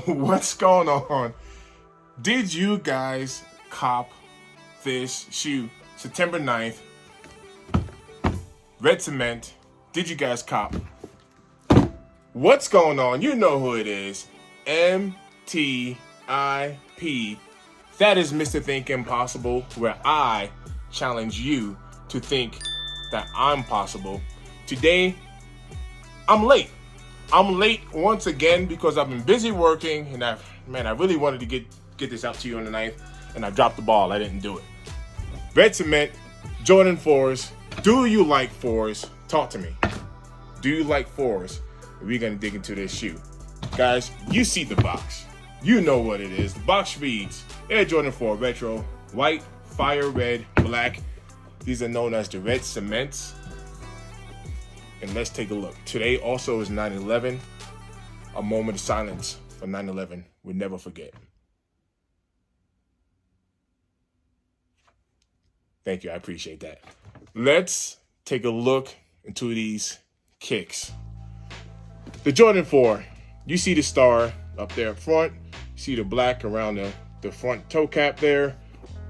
What's going on? Did you guys cop this shoe? September 9th. Red Cement. Did you guys cop? What's going on? You know who it is. MTIP. That is Mr. Think Impossible, where I challenge you to think that I'm possible. Today, I'm late. I'm late once again because I've been busy working, and I really wanted to get this out to you on the 9th, and I dropped the ball. I didn't do it. Red Cement, Jordan 4s. Do you like 4s? Talk to me. Do you like 4s? We're going to dig into this shoe. Guys, you see the box. You know what it is. The box reads Air Jordan 4 Retro, white, fire red, black. These are known as the Red Cements. And let's take a look. Today also is 9/11. A moment of silence for 9/11. We'll never forget. Thank you. I appreciate that. Let's take a look into these kicks. The Jordan 4. You see the star up there up front. You see the black around the front toe cap there.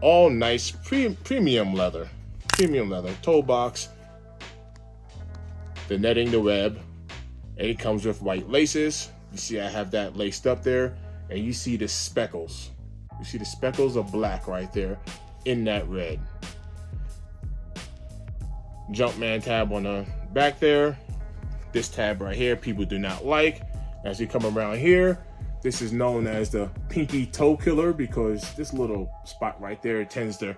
All nice premium leather. Premium leather. Toe box. The netting, the web, and it comes with white laces. You see I have that laced up there, and you see the speckles. You see the speckles of black right there in that red. Jumpman tab on the back there. This tab right here, people do not like. As you come around here, this is known as the pinky toe killer because this little spot right there tends to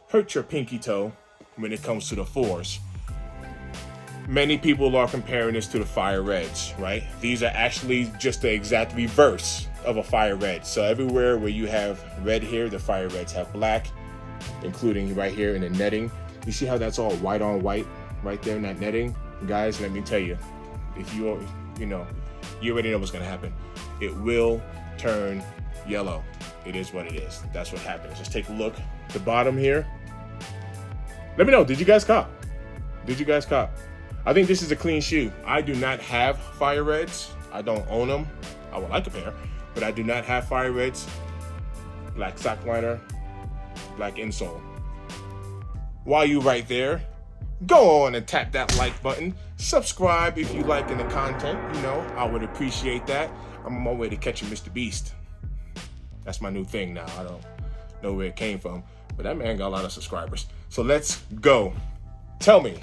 hurt your pinky toe when it comes to the 4s. Many people are comparing this to the fire reds, right? These are actually just the exact reverse of a fire red. So everywhere where you have red here, the fire reds have black, including right here in the netting. You see how that's all white on white right there in that netting? Guys, let me tell you, if you already know what's gonna happen. It will turn yellow. It is what it is. That's what happens. Just take a look at the bottom here. Let me know, did you guys cop? Did you guys cop? I think this is a clean shoe. I do not have fire reds. I don't own them. I would like a pair, but I do not have fire reds. Black sock liner, black insole. While you right there, go on and tap that like button. Subscribe if you liking the content. I would appreciate that. I'm on my way to catching Mr. Beast. That's my new thing now. I don't know where it came from, but that man got a lot of subscribers. So let's go. Tell me,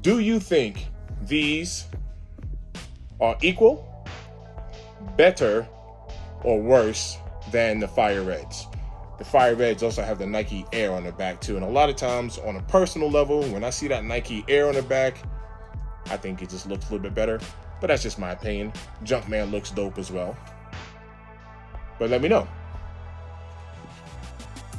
do you think these are equal, better, or worse than the Fire Reds? The Fire Reds also have the Nike Air on the back too. And a lot of times on a personal level, when I see that Nike Air on the back, I think it just looks a little bit better. But that's just my opinion. Jumpman looks dope as well. But let me know.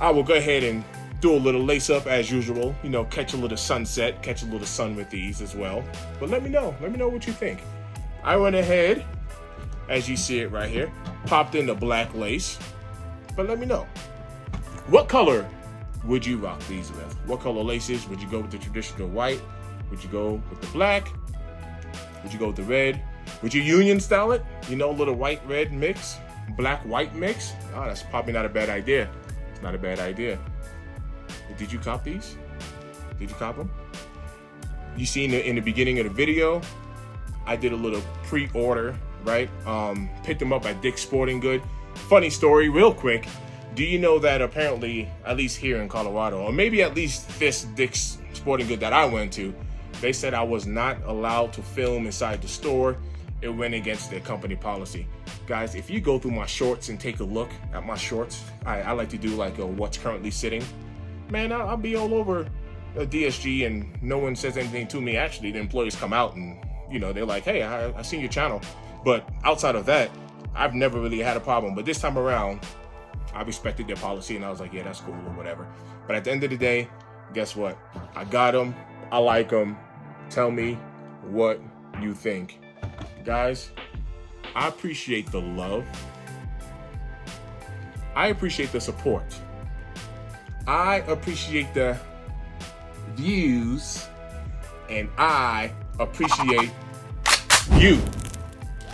I will go ahead and do a little lace up as usual, catch a little sunset, catch a little sun with these as well. But let me know what you think. I went ahead, as you see it right here, popped in the black lace. But let me know, what color would you rock these with? What color laces? Would you go with the traditional white? Would you go with the black? Would you go with the red? Would you union style it? A little white red mix, black white mix? Oh, that's probably not a bad idea. It's not a bad idea. Did you cop these? Did you cop them? You seen in the beginning of the video, I did a little pre-order, right? Picked them up at Dick's Sporting Good. Funny story, real quick. Do you know that apparently, at least here in Colorado, or maybe at least this Dick's Sporting Good that I went to, they said I was not allowed to film inside the store. It went against their company policy. Guys, if you go through my shorts and take a look at my shorts, I like to do like a what's currently sitting. Man, I'll be all over a DSG and no one says anything to me. Actually, the employees come out and, they're like, hey, I seen your channel. But outside of that, I've never really had a problem. But this time around, I respected their policy and I was like, yeah, that's cool or whatever. But at the end of the day, guess what? I got them. I like them. Tell me what you think. Guys, I appreciate the love. I appreciate the support. I appreciate the views, and I appreciate you.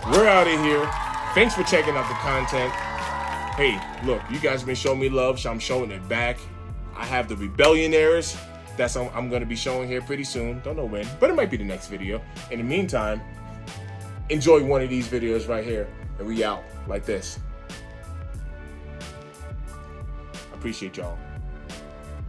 We're out of here. Thanks for checking out the content. Hey, look, you guys have been showing me love, so I'm showing it back. I have the Rebellionaires. That's what I'm going to be showing here pretty soon. Don't know when, but it might be the next video. In the meantime, enjoy one of these videos right here, and we out like this. I appreciate y'all.